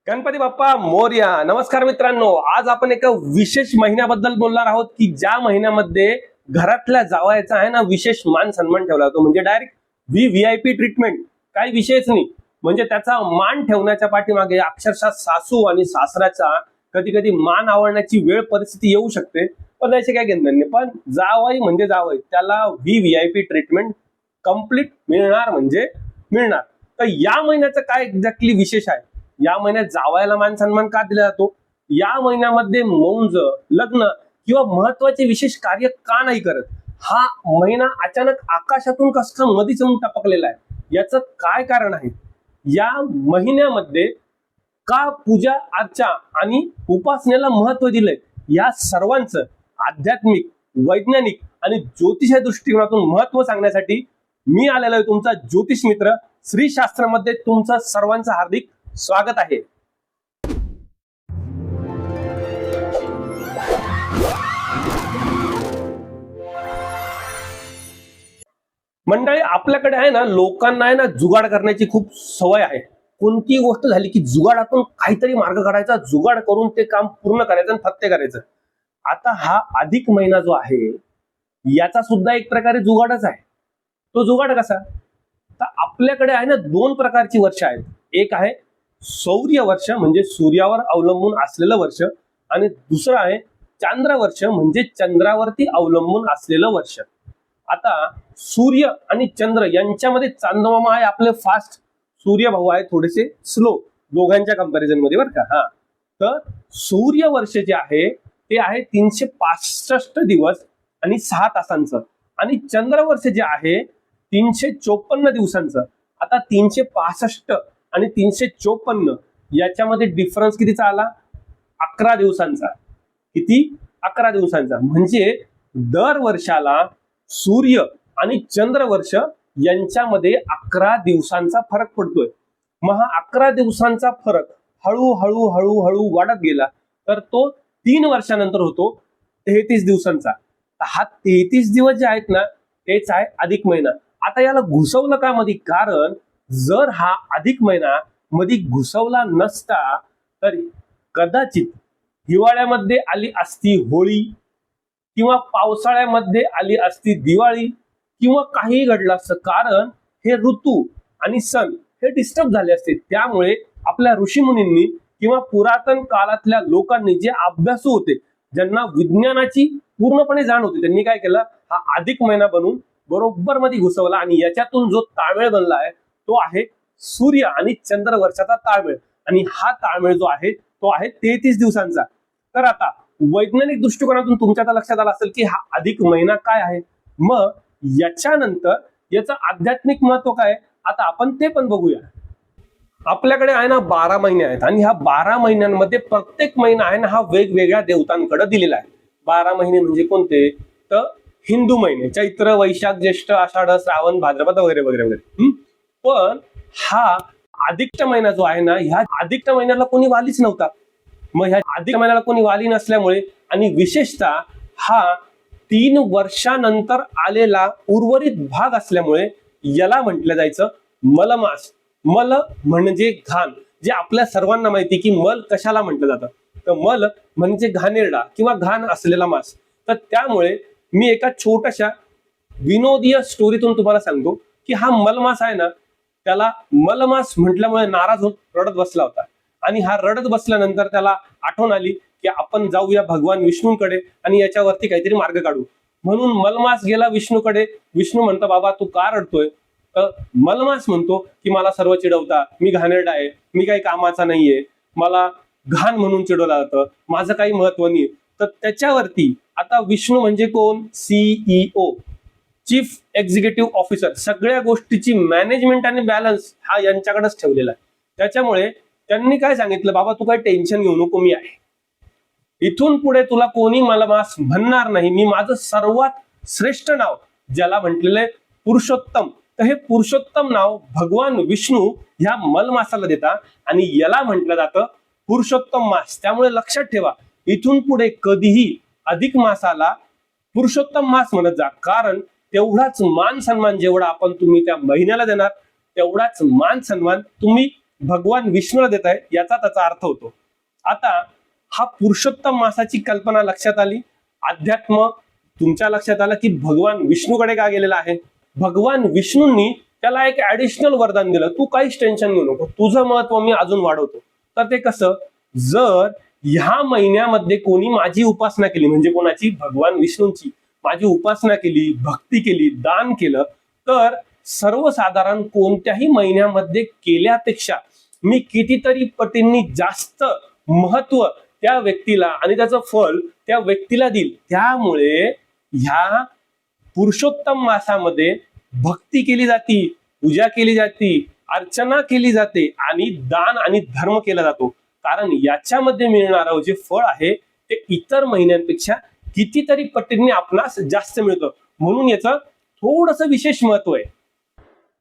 गणपती बाप्पा मोरया. नमस्कार मित्रांनो, आज आपण एका विशेष महिन्याबद्दल बोलणार आहोत की ज्या महिन्यामध्ये घरातल्या जावयाचा आहे ना विशेष मान सन्मान ठेवला जातो. म्हणजे डायरेक्ट व्हीआयपी ट्रीटमेंट. काही विषयच नाही. म्हणजे त्याचा मान ठेवण्याच्या पाठीमागे अक्षरशः सासू आणि सासऱ्याचा कधी कधी मान आवडण्याची वेळ परिस्थिती येऊ शकते, पण त्याचे काय घेणं नाही. पण जावई म्हणजे जावई, त्याला व्हीआयपी ट्रीटमेंट कम्प्लीट मिळणार म्हणजे मिळणार. तर या महिन्याचं काय एक्झॅक्टली विशेष आहे, या महिन्यात जावयाला मान सन्मान का दिला जातो, या महिन्यामध्ये मौंज, लग्न किंवा महत्वाचे विशेष कार्य का नाही करत, हा महिना अचानक आकाशातून कसा मधीच येऊन टपकलेला आहे, याचं काय कारण आहे, या महिन्यामध्ये का पूजा अर्चा आणि उपासनेला महत्व दिलंय, या सर्वांचं आध्यात्मिक, वैज्ञानिक आणि ज्योतिष दृष्टिकोनातून महत्व सांगण्यासाठी मी आलेलो आहे, तुमचा ज्योतिष मित्र श्री शास्त्रामध्ये तुमचं सर्वांचं हार्दिक स्वागत आहे. मंडळी, आपल्याकडे आहे ना, लोकांना आहे ना जुगाड करण्याची खूप सवय आहे. कोणती गोष्ट झाली की जुगाडातून काहीतरी मार्ग काढायचा, जुगाड करून ते काम पूर्ण करायचं आणि फत्ते करायचं. आता हा अधिक महिना जो आहे याचा सुद्धा एक प्रकारे जुगाडच आहे. तो जुगाड कसा, तर आपल्याकडे आहे ना दोन प्रकारची वर्ष आहेत. एक आहे सौर्य वर्ष म्हणजे सूर्यावर अवलंबून असलेलं वर्ष, आणि दुसरं आहे चांद्र वर्ष म्हणजे चंद्रावरती अवलंबून असलेलं वर्ष. आता सूर्य आणि चंद्र यांच्यामध्ये चांदमामा आहे आपले फास्ट, सूर्य भाऊ आहे थोडेसे स्लो, दोघांच्या कंपॅरिझन मध्ये बरं का. हा, तर सूर्य वर्ष जे आहे ते आहे 365 दिवस आणि 6 तासांचं, आणि चंद्र वर्ष जे आहे 354 दिवसांचं. आता 365 आणि 354 याच्यामध्ये डिफरन्स कितीचा आला, 11 दिवसांचा. किती, 11 दिवसांचा. म्हणजे दर वर्षाला सूर्य आणि चंद्र वर्ष यांच्यामध्ये 11 दिवसांचा फरक पडतोय. मग हा 11 दिवसांचा फरक हळूहळू हळूहळू वाढत गेला तर तो 3 वर्षानंतर होतो 33 दिवसांचा. हा 33 दिवस जे आहेत ना तेच आहे अधिक महिना. आता याला घुसवलं का मध्ये, कारण जर हा अधिक महिना मध्ये घुसवला नसता तर कदाचित हिवाळ्यामध्ये आली असती होळी, किंवा पावसाळ्यामध्ये आली असती दिवाळी, किंवा काही घडलं असतं. कारण हे ऋतू आणि सण हे डिस्टर्ब झाले असते. त्यामुळे आपल्या ऋषीमुनींनी किंवा पुरातन काळातल्या लोकांनी जे अभ्यासू होते, ज्यांना विज्ञानाची पूर्णपणे जाण होती, त्यांनी काय केलं, हा अधिक महिना बनवून बरोबर मध्ये घुसवला. आणि याच्यातून जो ताळमेळ बनला आहे तो आहे सूर्य आणि चंद्र वर्षाचा ताळमेळ, आणि हा ताळमेळ जो आहे तो आहे 33 दिवसांचा. तर आता वैज्ञानिक दृष्टिकोनातून तुमच्या आता लक्षात आलं असेल की हा अधिक महिना काय आहे. मग याच्यानंतर याचं आध्यात्मिक महत्व काय, आता आपण ते पण बघूया. आपल्याकडे आहे ना 12 महिने आहेत, आणि ह्या 12 महिन्यांमध्ये प्रत्येक महिना आहे ना हा वेगवेगळ्या देवतांकडे दिलेला आहे. 12 महिने म्हणजे कोणते, तर हिंदू महिने चैत्र, वैशाख, ज्येष्ठ, आषाढ, श्रावण, भाद्रपद वगैरे वगैरे वगैरे. पण हा अधिक महिना जो आहे ना, ह्या अधिक महिन्याला कोणी वालीच नव्हता. मग ह्या अधिक महिन्याला कोणी वाली नसल्यामुळे, आणि विशेषतः हा 3 वर्षानंतर आलेला उर्वरित भाग असल्यामुळे याला म्हटलं जायचं मलमास. मल म्हणजे घाण, जे आपल्या सर्वांना माहिती की मल कशाला म्हटलं जातं, तर मल म्हणजे घाणेरडा किंवा घाण असलेला मास. तर त्यामुळे मी एका छोट्याशा विनोदीय स्टोरीतून तुम्हाला सांगतो की हा मलमास आहे ना, त्याला मलमास म्हटल्यामुळे नाराज होत रडत बसला होता. आणि हा रडत बसल्यानंतर त्याला आठवण आली की आपण जाऊया भगवान विष्णूकडे आणि याच्यावरती काहीतरी मार्ग काढू. म्हणून मलमास गेला विष्णूकडे. विष्णू म्हणतो, बाबा तू का रडतोय, तर मलमास म्हणतो की मला सर्व चिडवता, मी घाणेरडा आहे, मी काही कामाचा नाहीये, मला घाण म्हणून चिडवलं जातं, माझं काही महत्व नाही. तर त्याच्यावरती आता विष्णू म्हणजे कोण, सीईओ, चीफ एक्झिक्युटिव्ह ऑफिसर, सगळ्या गोष्टीची मॅनेजमेंट आणि बॅलन्स हा यांच्याकडेच ठेवलेला आहे. त्याच्यामुळे त्यांनी काय सांगितलं, बाबा तू काही टेन्शन घेऊ नको, मी आहे, इथून पुढे तुला कोणी मलमास म्हणणार नाही. मी माझं सर्वात श्रेष्ठ नाव ज्याला म्हटलेलं आहे पुरुषोत्तम, तर हे पुरुषोत्तम नाव भगवान विष्णू ह्या मलमासाला देतात, आणि याला म्हटलं जातं पुरुषोत्तम मास. त्यामुळे लक्षात ठेवा, इथून पुढे कधीही अधिक मासाला पुरुषोत्तम मास म्हणत जा, कारण तेवढाच मान सन्मान जेवढा आपण तुम्ही त्या महिन्याला देणार, तेवढाच मान सन्मान तुम्ही भगवान विष्णूला देत आहे याचा त्याचा अर्थ होतो. आता हा पुरुषोत्तम मासाची कल्पना लक्षात आली. अध्यात्म तुमच्या लक्षात आलं की भगवान विष्णूकडे का गेलेला आहे. भगवान विष्णूंनी त्याला एक ऍडिशनल वरदान दिलं, तू काहीच टेन्शन घेऊ नको, तुझं महत्व मी अजून वाढवतो. तर ते कसं, जर ह्या महिन्यामध्ये कोणी माझी उपासना केली, म्हणजे कोणाची, भगवान विष्णूंची, माझी उपासना केली, भक्ती केली, दान केलं, तर सर्वसाधारण कोणत्याही महिन्यामध्ये केल्यापेक्षा मी कितीतरी पटींनी जास्त महत्व त्या व्यक्तीला आणि त्याचं फळ त्या व्यक्तीला देईल. त्यामुळे ह्या पुरुषोत्तम मासामध्ये भक्ती केली जाते, पूजा केली जाते, अर्चना केली जाते आणि दान आणि धर्म केला जातो. कारण याच्यामध्ये मिळणारं जे फळ आहे ते इतर महिन्यांपेक्षा कितीतरी पटींनी आपणास जास्त मिळतं, म्हणून याचं थोडंसं विशेष महत्व आहे.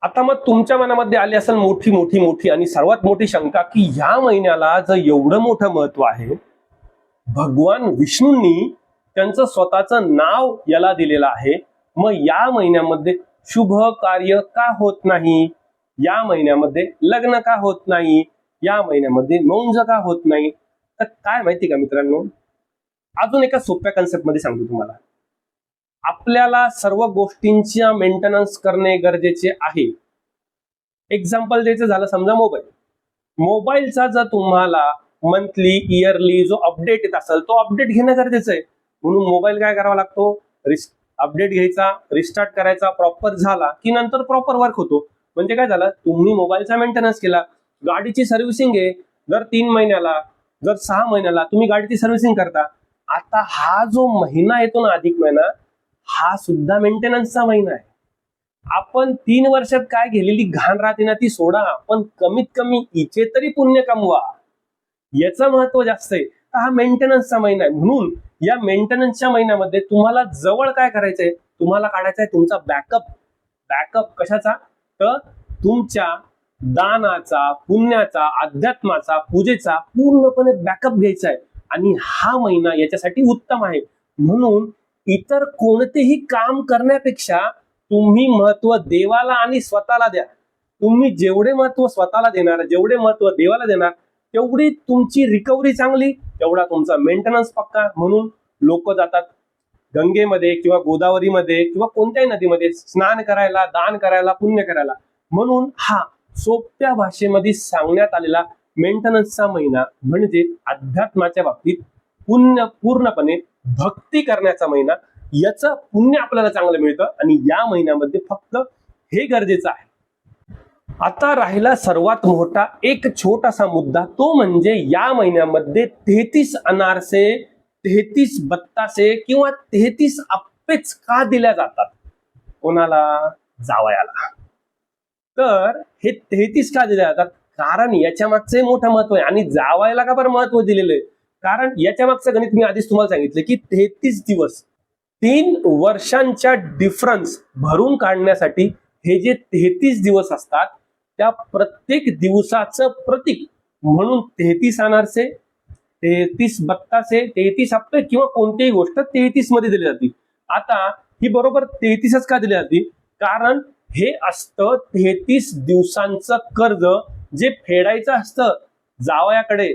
आता मग तुमच्या मनामध्ये आली असेल मोठी मोठी मोठी आणि सर्वात मोठी शंका की ह्या महिन्याला जर एवढं मोठं महत्व आहे, भगवान विष्णूंनी त्यांचं स्वतःचं नाव याला दिलेलं आहे, मग या महिन्यामध्ये शुभ कार्य का होत नाही, या महिन्यामध्ये लग्न का होत नाही, या महिन्यामध्ये मौंज का होत नाही. तर काय माहिती का मित्रांनो, अजून एका सोप्या कन्सेप्ट मध्ये सांगतो तुम्हाला. आपल्याला सर्व गोष्टींचा मेंटेनन्स करणे गरजेचे आहे. एक्झाम्पल द्यायचं झालं, समजा मोबाईलचा जर तुम्हाला मंथली इयरली जो अपडेट येत असेल तो अपडेट घेणं गरजेचं आहे. म्हणून मोबाईल काय करावा लागतो, अपडेट घ्यायचा, रिस्टार्ट करायचा, प्रॉपर झाला की नंतर प्रॉपर वर्क होतो. म्हणजे काय झालं, तुम्ही मोबाईलचा मेंटेनन्स केला. गाडीची सर्व्हिसिंग आहे, जर 3 महिन्याला जर 6 महिन्याला तुम्ही गाडीची सर्व्हिसिंग करता. आता हा जो महिना येतो ना, अधिक महिना, हा सुद्धा मेंटेनन्सचा महिना आहे. आपण 3 वर्षात काय गेलेली घाण राहते ना ती सोडा, पण कमीत कमी इथे तरी पुण्य कमवा, याचं महत्व जास्त आहे. हा मेंटेनन्सचा महिना आहे. म्हणून या मेंटेनन्सच्या महिन्यामध्ये तुम्हाला जवळ काय करायचंय, तुम्हाला काढायचा आहे तुमचा बॅकअप कशाचा, तर तुमच्या दानाचा, पुण्याचा, अध्यात्माचा, पूजेचा पूर्णपणे बॅकअप घ्यायचा आहे. आणि हा महिना याच्यासाठी उत्तम आहे. म्हणून इतर कोणतेही काम करण्यापेक्षा तुम्ही महत्व देवाला आणि स्वतःला द्या. तुम्ही जेवढे महत्व स्वतःला देणार, जेवढे महत्व देवाला देणार, तेवढी तुमची रिकव्हरी चांगली, तेवढा तुमचा मेंटेनन्स पक्का. म्हणून लोक जातात गंगेमध्ये किंवा गोदावरीमध्ये किंवा कोणत्याही नदीमध्ये स्नान करायला, दान करायला, पुण्य करायला. म्हणून हा सोप्या भाषेमध्ये सांगण्यात आलेला मेंटेनन्सचा महिना म्हणजे अध्यात्माच्या बाबतीत पुण्य, पूर्णपणे भक्ती करण्याचा महिना. याचं पुण्य आपल्याला चांगलं मिळतं आणि या महिन्यामध्ये फक्त हे गरजेचं आहे. आता राहिला सर्वात मोठा एक छोटासा मुद्दा, तो म्हणजे या महिन्यामध्ये 33 अनारसे, 33 बत्तासे किंवा 33 अप्पेच का दिल्या जातात कोणाला, जावयाला. तर हे 33 का दिल्या जातात, कारण याच्या मागचं मोठं महत्व आहे. आणि जावयाला का बरं महत्व दिलेलं आहे, कारण याच्या मागचं गणित मी आधीच तुम्हाला सांगितलं की 33 दिवस, 3 वर्षांच्या डिफरन्स भरून काढण्यासाठी हे जे 33 दिवस असतात, त्या प्रत्येक दिवसाचं प्रतीक म्हणून 33 अनारसे, 33 बत्तासे, 33 अप्पे किंवा कोणतीही गोष्ट 33 मध्ये दिली जाते. आता ही बरोबर 33च का दिली जाते, कारण हे असतं 33 दिवसांचं कर्ज जे फेडायचं असतं जावयाकडे.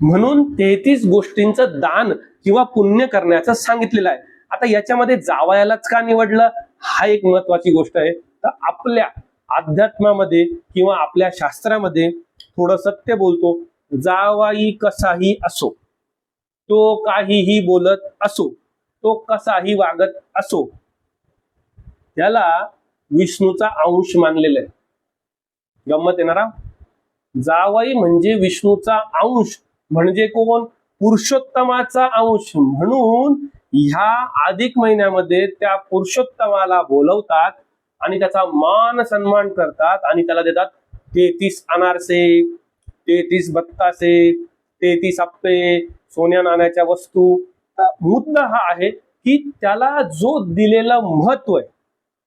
म्हणून 33 गोष्टींचं दान किंवा पुण्य करण्याचं सांगितलेलं आहे. आता याच्यामध्ये जावयालाच का निवडलं, हा एक महत्वाची गोष्ट आहे. तर आपल्या अध्यात्मामध्ये किंवा आपल्या शास्त्रामध्ये थोडं सत्य बोलतो, जावाई कसाही असो, तो काहीही बोलत असो, तो कसाही वागत असो, त्याला विष्णूचा अंश मानलेला आहे. गंमत येणार, जावई म्हणजे विष्णूचा अंश, म्हणजे कोण, पुरुषोत्तमाचा अंश. म्हणून ह्या अधिक महिन्यामध्ये त्या पुरुषोत्तमाला बोलवतात आणि त्याचा मान सन्मान करतात आणि त्याला देतात 33 अनारसे, 33 बत्तासे, 33 अप्पे, सोन्या नाण्याच्या वस्तू. तर मुद्दा हा आहे की त्याला जो दिलेलं महत्व आहे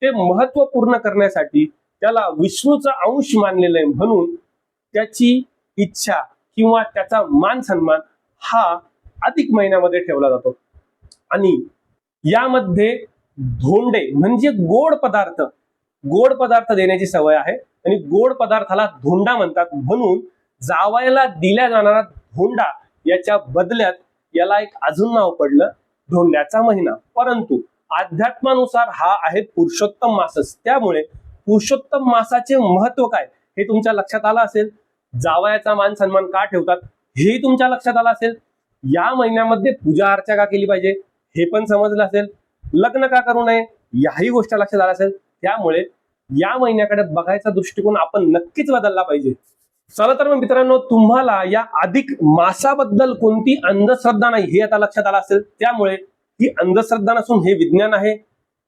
ते महत्व पूर्ण करण्यासाठी त्याला विष्णूचा अंश मानलेलं आहे. म्हणून त्याची इच्छा किंवा त्याचा मान सन्मान हा अधिक महिन्यामध्ये ठेवला जातो. आणि यामध्ये धोंडे म्हणजे गोड पदार्थ देण्याची सवय आहे. आणि गोड पदार्थाला धोंडा म्हणतात. म्हणून जावयाला दिल्या जाणारा धोंडा याच्या बदल्यात याला एक अजून नाव पडलं धोंड्याचा महिना. परंतु अध्यात्मानुसार हा आहे पुरुषोत्तम मासच. त्यामुळे पुरुषोत्तम मासाचे महत्व काय हे तुमच्या लक्षात आलं असेल. जावयाचा मान सन्मान का ठेवतात हेही तुमच्या लक्षात आलं असेल. या महिन्यामध्ये पूजा अर्चा का केली पाहिजे हे पण समजलं असेल. लग्न का करू नये याही गोष्ट लक्षात आल्या असेल. त्यामुळे या महिन्याकडे बघायचा दृष्टिकोन आपण नक्कीच बदलला पाहिजे. चला तर मग मित्रांनो, तुम्हाला या अधिक मासाबद्दल कोणती अंधश्रद्धा नाही हे आता लक्षात आलं असेल. त्यामुळे ही अंधश्रद्धा नसून हे विज्ञान आहे.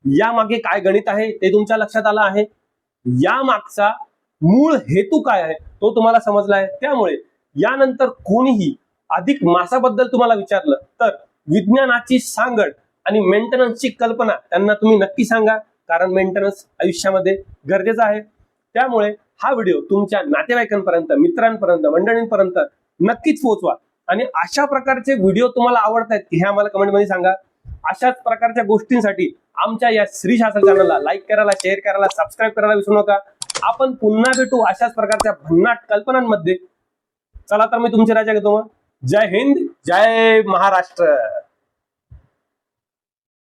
या मागे काय गणित आहे ते तुमच्या लक्षात आलं आहे. या मागचा मूळ हेतू काय आहे तो तुम्हाला समजला आहे. त्यामुळे यानंतर कोणीही अधिक मासाबद्दल तुम्हाला विचारलं तर विज्ञानाची सांगड आणि मेंटेनन्सची कल्पना त्यांना तुम्ही नक्की सांगा, कारण मेंटेनन्स आयुष्यामध्ये गरजेचं आहे. त्यामुळे हा व्हिडिओ तुमच्या नातेवाईकांपर्यंत, मित्रांपर्यंत, मंडळींपर्यंत नक्कीच पोहोचवा. आणि अशा प्रकारचे व्हिडिओ तुम्हाला आवडतायत की हे आम्हाला कमेंटमध्ये सांगा. अशाच प्रकारच्या गोष्टींसाठी आमच्या या श्री शास्त्र चॅनलला लाईक करायला, शेअर करायला, सबस्क्राईब करायला विसरू नका. आपण पुन्हा भेटू अशाच प्रकारच्या भन्नाट कल्पनांमध्ये. चला तर मी तुमची राजा घेतो. जय हिंद, जय महाराष्ट्र.